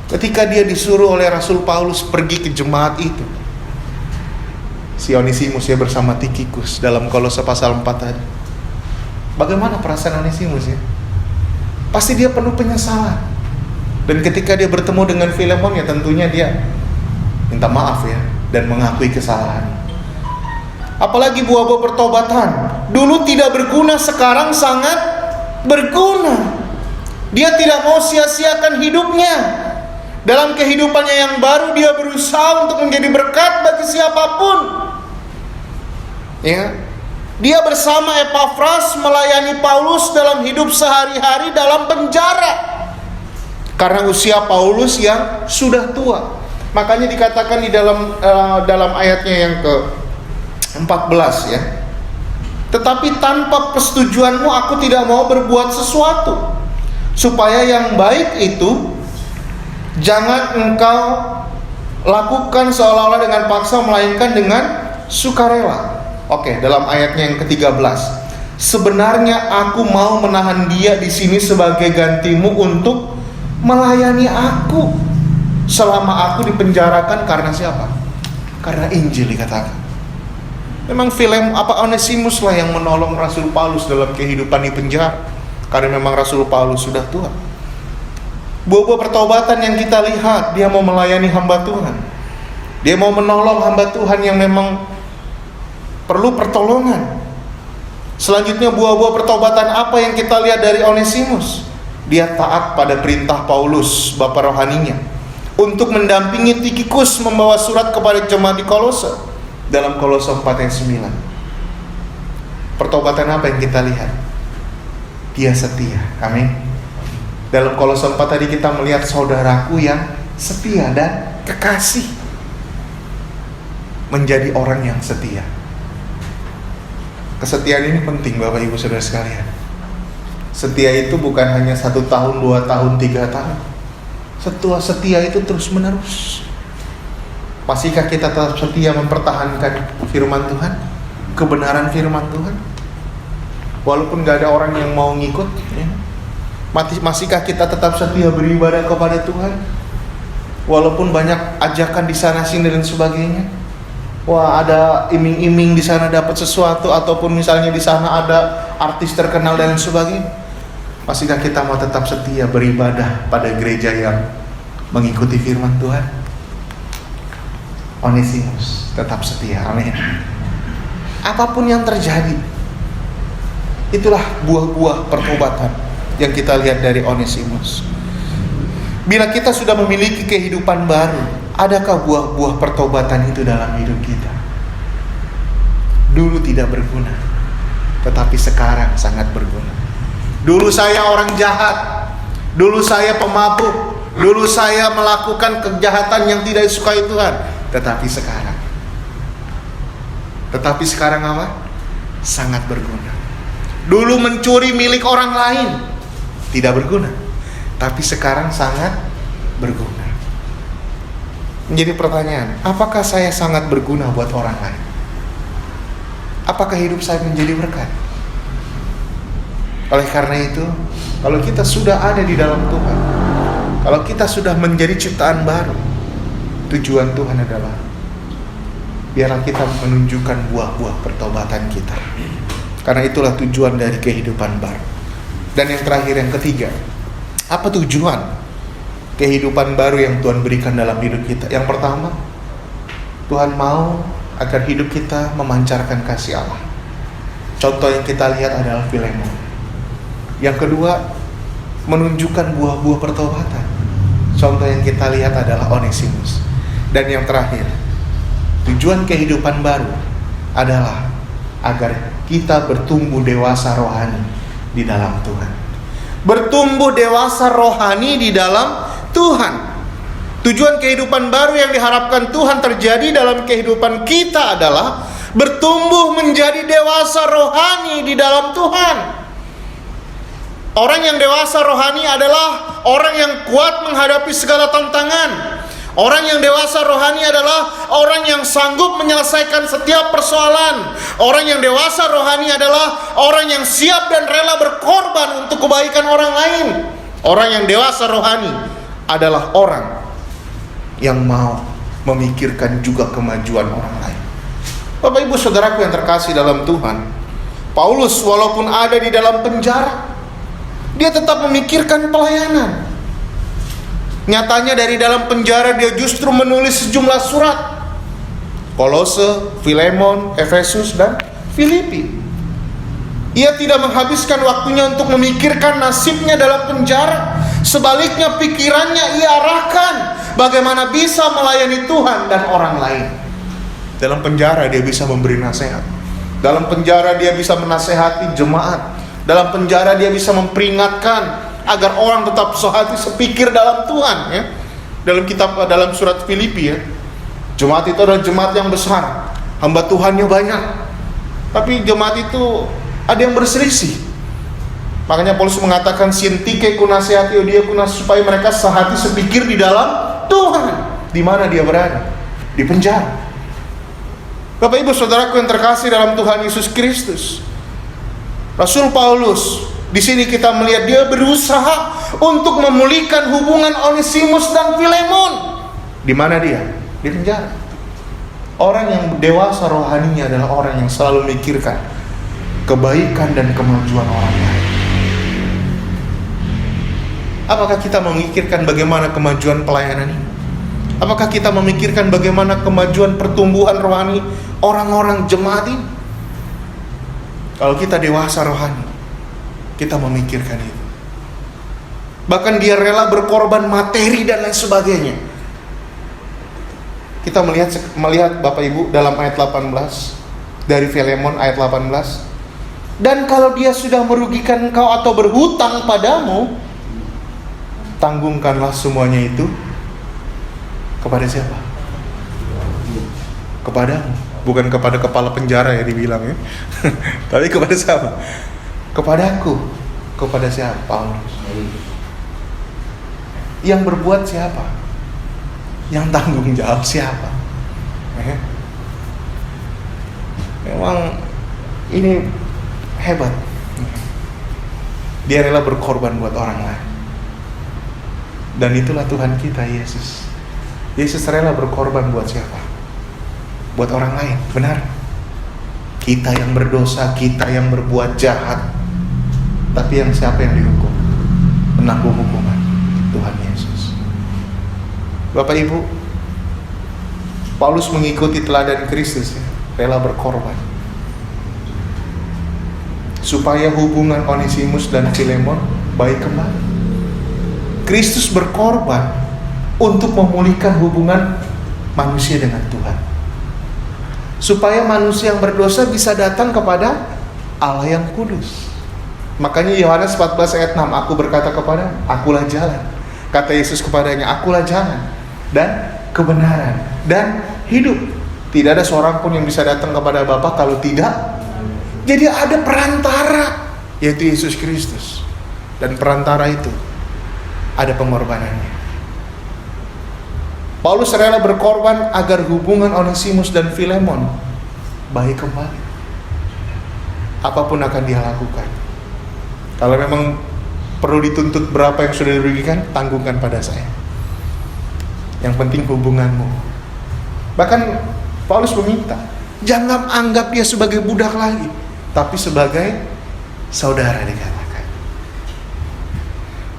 Ketika dia disuruh oleh Rasul Paulus pergi ke jemaat itu, si Onesimus ya bersama Tikhikus dalam Kolose pasal 4 tadi. Bagaimana perasaan Onesimus ya? Pasti dia penuh penyesalan. Dan ketika dia bertemu dengan Filemon, ya tentunya dia minta maaf ya dan mengakui kesalahan. Apalagi buah-buah pertobatan. Dulu tidak berguna, sekarang sangat berguna. Dia tidak mau sia-siakan hidupnya. Dalam kehidupannya yang baru, dia berusaha untuk menjadi berkat bagi siapapun. Ya, dia bersama Epafras melayani Paulus dalam hidup sehari-hari dalam penjara. Karena usia Paulus yang sudah tua. Makanya dikatakan di dalam ayatnya yang ke-14 ya. Tetapi tanpa persetujuanmu aku tidak mau berbuat sesuatu, supaya yang baik itu jangan engkau lakukan seolah-olah dengan paksa, melainkan dengan sukarela. Oke, dalam ayatnya yang ke-13, sebenarnya aku mau menahan dia di sini sebagai gantimu untuk melayani aku selama aku dipenjarakan karena siapa? Karena Injil, dikatakan. Memang Onesimus lah yang menolong Rasul Paulus dalam kehidupan di penjara, karena memang Rasul Paulus sudah tua. Buah-buah pertobatan yang kita lihat, dia mau melayani hamba Tuhan. Dia mau menolong hamba Tuhan yang memang perlu pertolongan. Selanjutnya buah-buah pertobatan apa yang kita lihat dari Onesimus? Dia taat pada perintah Paulus, bapa rohaninya, untuk mendampingi Tikhikus membawa surat kepada jemaat di Kolose, dalam Kolose 4 ayat 9. Pertobatan apa yang kita lihat? Dia setia. Amin. Dalam Kolose 4 tadi kita melihat saudaraku yang setia dan kekasih, menjadi orang yang setia. Kesetiaan ini penting Bapak Ibu Saudara sekalian. Setia itu bukan hanya 1 tahun, 2 tahun, 3 tahun. Setia itu terus menerus. Masihkah kita tetap setia mempertahankan firman Tuhan, kebenaran firman Tuhan, walaupun gak ada orang yang mau ngikut, ya? Masihkah kita tetap setia beribadah kepada Tuhan, walaupun banyak ajakan di sana sini dan sebagainya? Wah, ada iming-iming di sana dapat sesuatu, ataupun misalnya di sana ada artis terkenal dan sebagainya. Masihkah kita mau tetap setia beribadah pada gereja yang mengikuti firman Tuhan? Onesimus tetap setia. Amin. Apapun yang terjadi, itulah buah-buah pertobatan yang kita lihat dari Onesimus. Bila kita sudah memiliki kehidupan baru, adakah buah-buah pertobatan itu dalam hidup kita? Dulu tidak berguna, tetapi sekarang sangat berguna. Dulu saya orang jahat, dulu saya pemabuk, dulu saya melakukan kejahatan yang tidak disukai Tuhan, tetapi sekarang apa? Sangat berguna. Dulu mencuri milik orang lain, tidak berguna, tapi sekarang sangat berguna. Menjadi pertanyaan, apakah saya sangat berguna buat orang lain? Apakah hidup saya menjadi berkat? Oleh karena itu, kalau kita sudah ada di dalam Tuhan, kalau kita sudah menjadi ciptaan baru, tujuan Tuhan adalah biarlah kita menunjukkan buah-buah pertobatan kita. Karena itulah tujuan dari kehidupan baru. Dan yang terakhir, yang ketiga, apa tujuan kehidupan baru yang Tuhan berikan dalam hidup kita? Yang pertama, Tuhan mau agar hidup kita memancarkan kasih Allah. Contoh yang kita lihat adalah Filemon. Yang kedua, menunjukkan buah-buah pertobatan. Contoh yang kita lihat adalah Onesimus. Dan yang terakhir, tujuan kehidupan baru adalah agar kita bertumbuh dewasa rohani di dalam Tuhan. Bertumbuh dewasa rohani di dalam Tuhan. Tujuan kehidupan baru yang diharapkan Tuhan terjadi dalam kehidupan kita adalah bertumbuh menjadi dewasa rohani di dalam Tuhan. Orang yang dewasa rohani adalah orang yang kuat menghadapi segala tantangan. Orang yang dewasa rohani adalah orang yang sanggup menyelesaikan setiap persoalan. Orang yang dewasa rohani adalah orang yang siap dan rela berkorban untuk kebaikan orang lain. Orang yang dewasa rohani adalah orang yang mau memikirkan juga kemajuan orang lain. Bapak Ibu Saudaraku yang terkasih dalam Tuhan, Paulus walaupun ada di dalam penjara, dia tetap memikirkan pelayanan. Nyatanya dari dalam penjara dia justru menulis sejumlah surat. Kolose, Filemon, Efesus, dan Filipi. Ia tidak menghabiskan waktunya untuk memikirkan nasibnya dalam penjara. Sebaliknya pikirannya ia arahkan bagaimana bisa melayani Tuhan dan orang lain. Dalam penjara dia bisa memberi nasihat. Dalam penjara dia bisa menasehati jemaat. Dalam penjara dia bisa memperingatkan agar orang tetap sehati sepikir dalam Tuhan, ya. Dalam surat Filipi, ya. Jemaat itu adalah jemaat yang besar, hamba Tuhannya banyak. Tapi jemaat itu ada yang berselisih. Makanya Paulus mengatakan sintike kunasehati dia supaya mereka sehati sepikir di dalam Tuhan. Di mana dia berada? Di penjara. Bapak Ibu Saudaraku yang terkasih dalam Tuhan Yesus Kristus, Rasul Paulus di sini kita melihat dia berusaha untuk memulihkan hubungan Onesimus dan Filemon. Di mana dia? Di penjara. Orang yang dewasa rohaninya adalah orang yang selalu memikirkan kebaikan dan kemajuan orang lain. Apakah kita memikirkan bagaimana kemajuan pelayanan ini? Apakah kita memikirkan bagaimana kemajuan pertumbuhan rohani orang-orang jemaat ini? Kalau kita dewasa rohani, kita memikirkan itu. Bahkan dia rela berkorban materi dan lain sebagainya. Kita melihat Bapak Ibu dalam ayat 18 dari Filemon ayat 18. Dan kalau dia sudah merugikan engkau atau berhutang padamu, tanggungkanlah semuanya itu kepada siapa? Kepadamu. Bukan kepada kepala penjara ya dibilang ya. Tapi kepada siapa? Kepadaku. Kepada siapa? Paulus. Yang berbuat siapa? Yang tanggung jawab siapa? Memang ini hebat. Dia rela berkorban buat orang lain. Dan itulah Tuhan kita, Yesus. Yesus rela berkorban buat siapa? Buat orang lain, benar? Kita yang berdosa, kita yang berbuat jahat. Tapi yang siapa yang dihukum? Menanggung hukuman Tuhan Yesus. Bapak Ibu, Paulus mengikuti teladan Kristus ya, rela berkorban supaya hubungan Onesimus dan Filemon baik kembali. Kristus berkorban untuk memulihkan hubungan manusia dengan Tuhan, supaya manusia yang berdosa bisa datang kepada Allah yang kudus. Makanya Yohanes 14 ayat 6, aku berkata kepada, akulah jalan. Kata Yesus kepadanya, akulah jalan dan kebenaran dan hidup. Tidak ada seorang pun yang bisa datang kepada Bapa kalau tidak. Jadi ada perantara, yaitu Yesus Kristus. Dan perantara itu ada pengorbanannya. Paulus rela berkorban agar hubungan Onesimus dan Filemon baik kembali. Apapun akan dia lakukan. Kalau memang perlu dituntut berapa yang sudah dirugikan, tanggungkan pada saya. Yang penting hubunganmu. Bahkan Paulus meminta, jangan anggap dia sebagai budak lagi, tapi sebagai saudara dikatakan.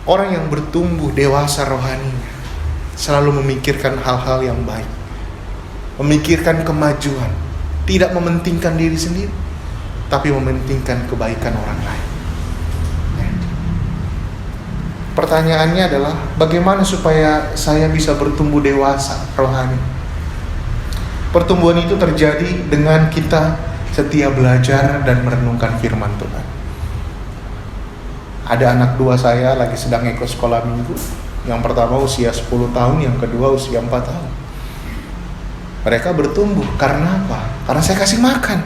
Orang yang bertumbuh dewasa rohaninya selalu memikirkan hal-hal yang baik, memikirkan kemajuan, tidak mementingkan diri sendiri, tapi mementingkan kebaikan orang lain. Pertanyaannya adalah, bagaimana supaya saya bisa bertumbuh dewasa rohani? Pertumbuhan itu terjadi dengan kita setia belajar dan merenungkan firman Tuhan. Ada anak dua saya lagi sedang ikut sekolah minggu. Yang pertama usia 10 tahun, yang kedua usia 4 tahun. Mereka bertumbuh karena apa? Karena saya kasih makan.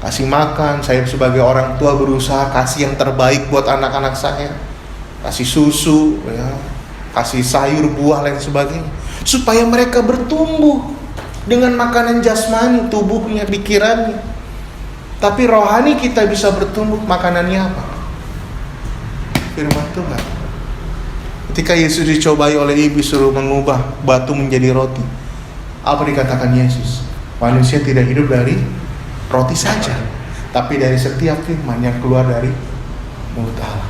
Kasih makan, saya sebagai orang tua berusaha kasih yang terbaik buat anak-anak saya. Kasih susu, ya, kasih sayur, buah, lain sebagainya. Supaya mereka bertumbuh dengan makanan jasmani, tubuhnya, pikirannya. Tapi rohani kita bisa bertumbuh, makanannya apa? Firman Tuhan. Ketika Yesus dicobai oleh iblis suruh mengubah batu menjadi roti, apa dikatakan Yesus? Manusia tidak hidup dari roti saja, tapi dari setiap firman yang keluar dari mulut Allah.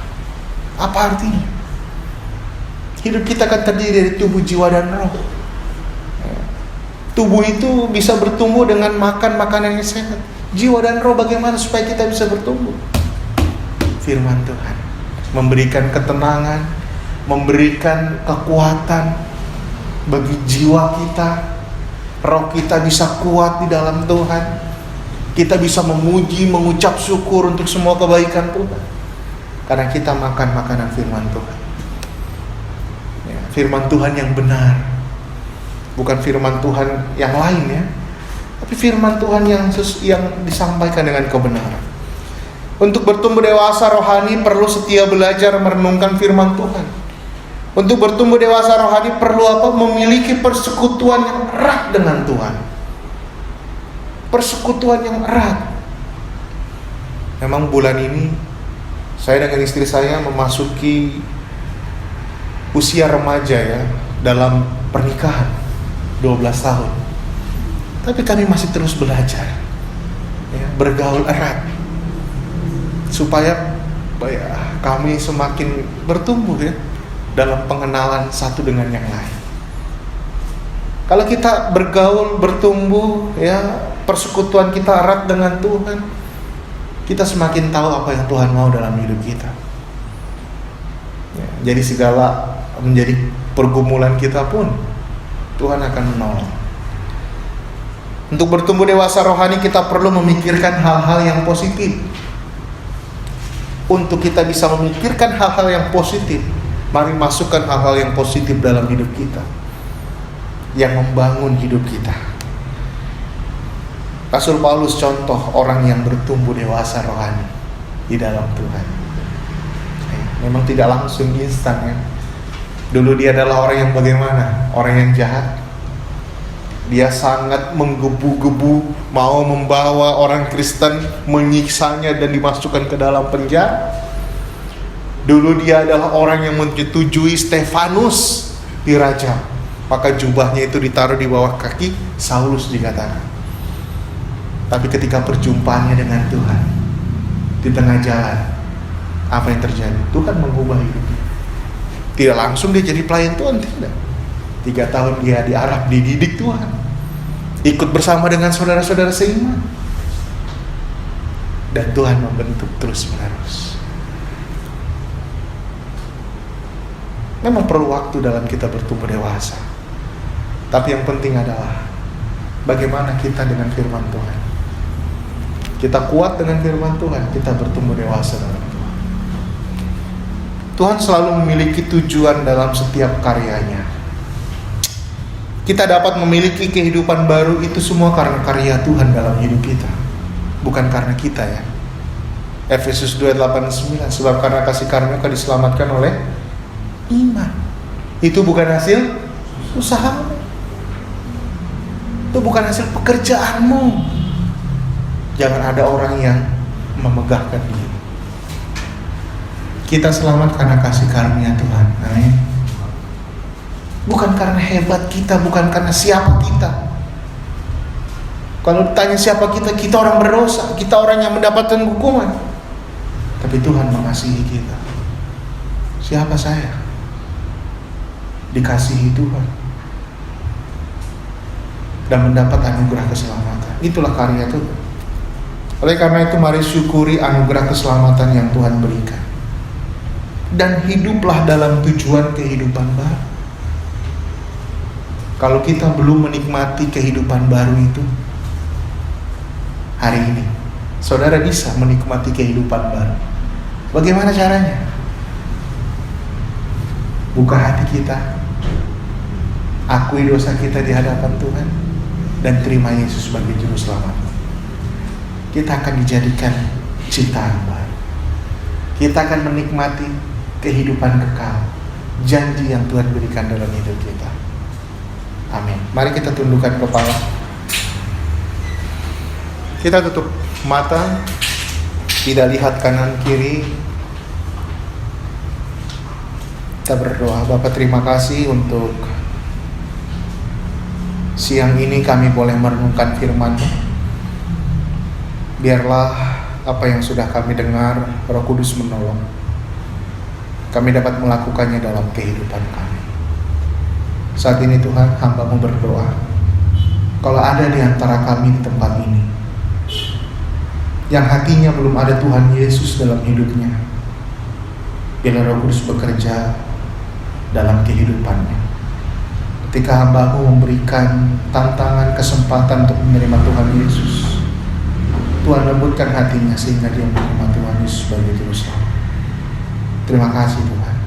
Apa artinya? Hidup kita akan terdiri dari tubuh, jiwa, dan roh. Tubuh itu bisa bertumbuh dengan makan makanan yang sehat. Jiwa dan roh bagaimana supaya kita bisa bertumbuh? Firman Tuhan memberikan ketenangan, memberikan kekuatan bagi jiwa kita. Roh kita bisa kuat di dalam Tuhan. Kita bisa memuji, mengucap syukur untuk semua kebaikan Tuhan, karena kita makan makanan firman Tuhan. Ya, firman Tuhan yang benar, bukan firman Tuhan yang lain ya, tapi firman Tuhan yang disampaikan dengan kebenaran. Untuk bertumbuh dewasa rohani perlu setia belajar merenungkan firman Tuhan. Untuk bertumbuh dewasa rohani perlu apa? Memiliki persekutuan yang erat dengan Tuhan. Persekutuan yang erat. Memang bulan ini saya dengan istri saya memasuki usia remaja ya, dalam pernikahan 12 tahun. Tapi kami masih terus belajar ya, bergaul erat supaya kami semakin bertumbuh ya dalam pengenalan satu dengan yang lain. Kalau kita bergaul, bertumbuh, ya, persekutuan kita erat dengan Tuhan, kita semakin tahu apa yang Tuhan mau dalam hidup kita. Ya, jadi segala menjadi pergumulan kita pun Tuhan akan menolong. Untuk bertumbuh dewasa rohani kita perlu memikirkan hal-hal yang positif. Untuk kita bisa memikirkan hal-hal yang positif, mari masukkan hal-hal yang positif dalam hidup kita, yang membangun hidup kita. Rasul Paulus contoh orang yang bertumbuh dewasa rohani di dalam Tuhan. Memang tidak langsung instan ya. Dulu dia adalah orang yang bagaimana? Orang yang jahat. Dia sangat menggebu-gebu, mau membawa orang Kristen, menyiksanya dan dimasukkan ke dalam penjara. Dulu dia adalah orang yang menyetujui Stefanus dirajam, maka jubahnya itu ditaruh di bawah kaki Saulus dikatakan. Tapi ketika perjumpaannya dengan Tuhan di tengah jalan, apa yang terjadi? Tuhan mengubah hidupnya. Tidak langsung dia jadi pelayan Tuhan, tidak. 3 tahun dia di Arab dididik Tuhan, ikut bersama dengan saudara-saudara seiman, dan Tuhan membentuk terus menerus. Memang perlu waktu dalam kita bertumbuh dewasa, tapi yang penting adalah bagaimana kita dengan firman Tuhan. Kita kuat dengan firman Tuhan, kita bertumbuh dewasa dalam Tuhan. Tuhan selalu memiliki tujuan dalam setiap karyanya. Kita dapat memiliki kehidupan baru itu semua karena karya Tuhan dalam hidup kita, bukan karena kita ya. Efesus 2:8-9, sebab karena kasih karunia kau diselamatkan oleh iman. Itu bukan hasil usahamu, itu bukan hasil pekerjaanmu. Jangan ada orang yang memegahkan diri. Kita selamat karena kasih karunia Tuhan. Amin. Bukan karena hebat kita, bukan karena siapa kita. Kalau ditanya siapa kita, kita orang berdosa, kita orang yang mendapatkan hukuman. Tapi Tuhan mengasihi kita. Siapa saya? Dikasihi Tuhan dan mendapat anugerah keselamatan. Itulah karya Tuhan. Oleh karena itu mari syukuri anugerah keselamatan yang Tuhan berikan, dan hiduplah dalam tujuan kehidupan baru. Kalau kita belum menikmati kehidupan baru itu, hari ini saudara bisa menikmati kehidupan baru. Bagaimana caranya? Buka hati kita, akui dosa kita di hadapan Tuhan, dan terima Yesus sebagai juru selamat. Kita akan dijadikan ciptaan baru. Kita akan menikmati kehidupan kekal, janji yang Tuhan berikan dalam hidup kita. Amin. Mari kita tundukkan kepala. Kita tutup mata, tidak lihat kanan kiri. Kita berdoa. Bapa, terima kasih untuk siang ini kami boleh merenungkan firman-Mu. Biarlah apa yang sudah kami dengar, Roh Kudus menolong kami dapat melakukannya dalam kehidupan kami. Saat ini Tuhan, hamba-Mu berdoa, kalau ada di antara kami di tempat ini yang hatinya belum ada Tuhan Yesus dalam hidupnya, biarlah Roh Kudus bekerja dalam kehidupannya. Ketika hamba-Mu memberikan tantangan, kesempatan untuk menerima Tuhan Yesus, Tuhan lembutkan hatinya sehingga dia menerima Tuhan Yesus sebagai juru selamat. Terima kasih Tuhan.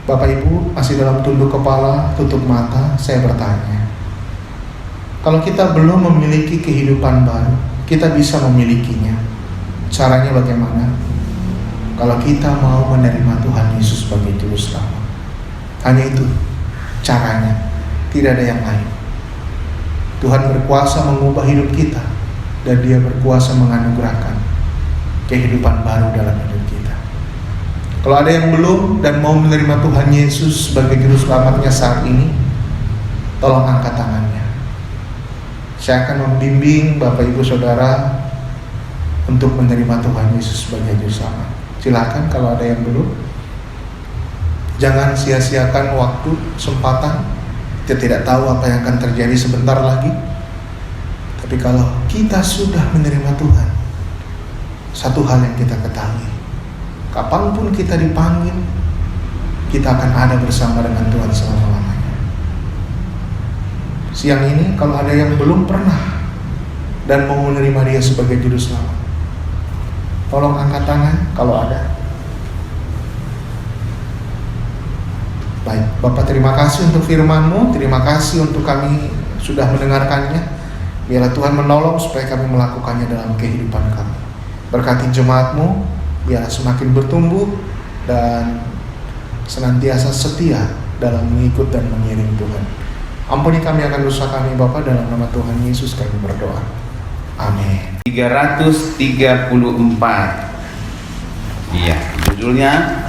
Bapak Ibu masih dalam tunduk kepala, tutup mata, saya bertanya, kalau kita belum memiliki kehidupan baru, kita bisa memilikinya. Caranya bagaimana? Kalau kita mau menerima Tuhan Yesus sebagai juru selamat. Hanya itu caranya, tidak ada yang lain. Tuhan berkuasa mengubah hidup kita, dan Dia berkuasa menganugerahkan kehidupan baru dalam hidup kita. Kalau ada yang belum dan mau menerima Tuhan Yesus sebagai juru selamatnya saat ini, tolong angkat tangannya. Saya akan membimbing Bapak Ibu Saudara untuk menerima Tuhan Yesus sebagai juru selamat. Silakan kalau ada yang belum. Jangan sia-siakan waktu, kesempatan. Kita tidak tahu apa yang akan terjadi sebentar lagi. Tapi kalau kita sudah menerima Tuhan, satu hal yang kita ketahui, kapanpun kita dipanggil, kita akan ada bersama dengan Tuhan selama-lamanya. Siang ini kalau ada yang belum pernah dan mau menerima Dia sebagai juru selamat, tolong angkat tangan kalau ada. Baik, Bapak terima kasih untuk firman-Mu, terima kasih untuk kami sudah mendengarkannya. Biarlah Tuhan menolong supaya kami melakukannya dalam kehidupan kami. Berkati jemaat-Mu, biarlah semakin bertumbuh dan senantiasa setia dalam mengikut dan mengiring Tuhan. Ampuni kami akan dosa kami Bapa, dalam nama Tuhan Yesus kami berdoa. Amin. 334. Iya, judulnya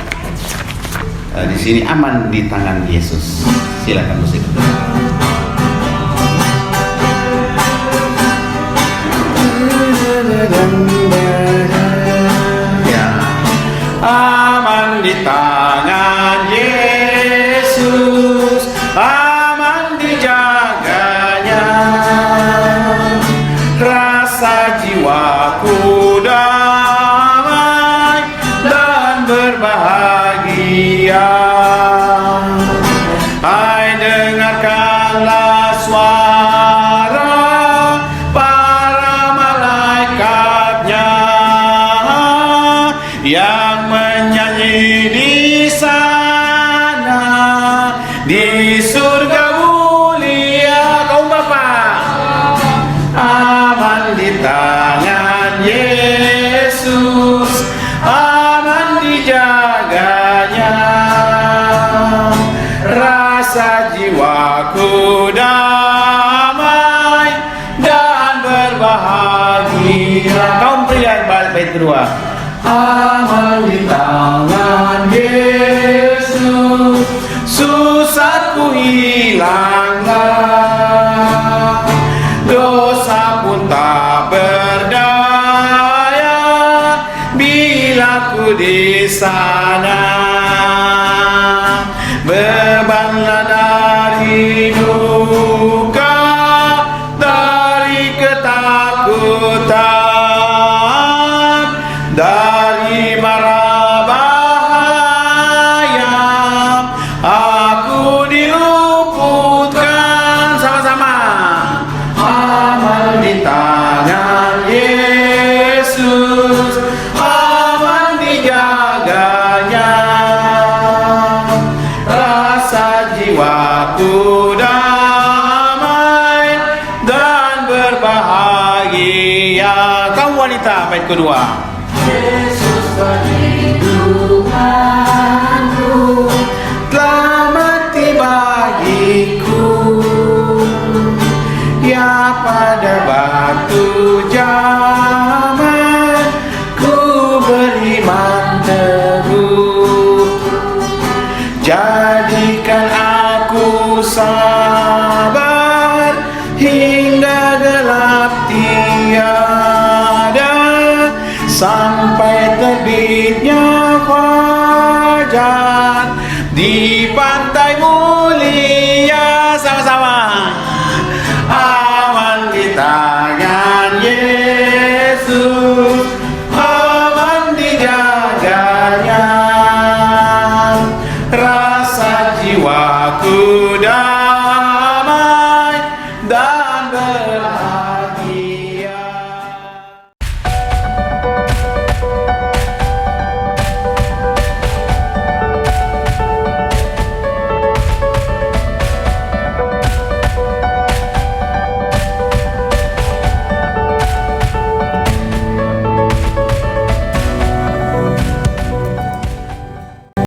di sini aman di tangan Yesus. Silakan musik. Ya. Aman di tangan Yesus, aman dijaganya. Rasa jiwaku damai dan berbahagia. Hai, dengarkanlah suara para malaikatnya yang menyanyi di sana di surga mulia. Kaum Bapak, aman di tangan Yesus, aman dijaganya. Rasa jiwaku damai dan berbahagia. Kaum pria bait kedua. Aman di tangan Yesus, susahku hilanglah, dosa pun tak berdaya bila ku di sana. Bebanlah dari duka, dari ketakutan, dari mara bahaya, aku diluputkan. Sama-sama. Aman di tangan Yesus, aman dijaganya. Rasa jiwaku damai dan berbahagia. Kaum wanita bait kedua. Yesus perlindunganku, telah mati bagiku. Ya pada batu zaman ku beriman teguh. Jadikan aku sabar hingga gelap tiada, sampai terbitnya fajar di pantai mulia. Sama-sama. Aman di tangan Yesus, aman dijaganya. Rasa jiwaku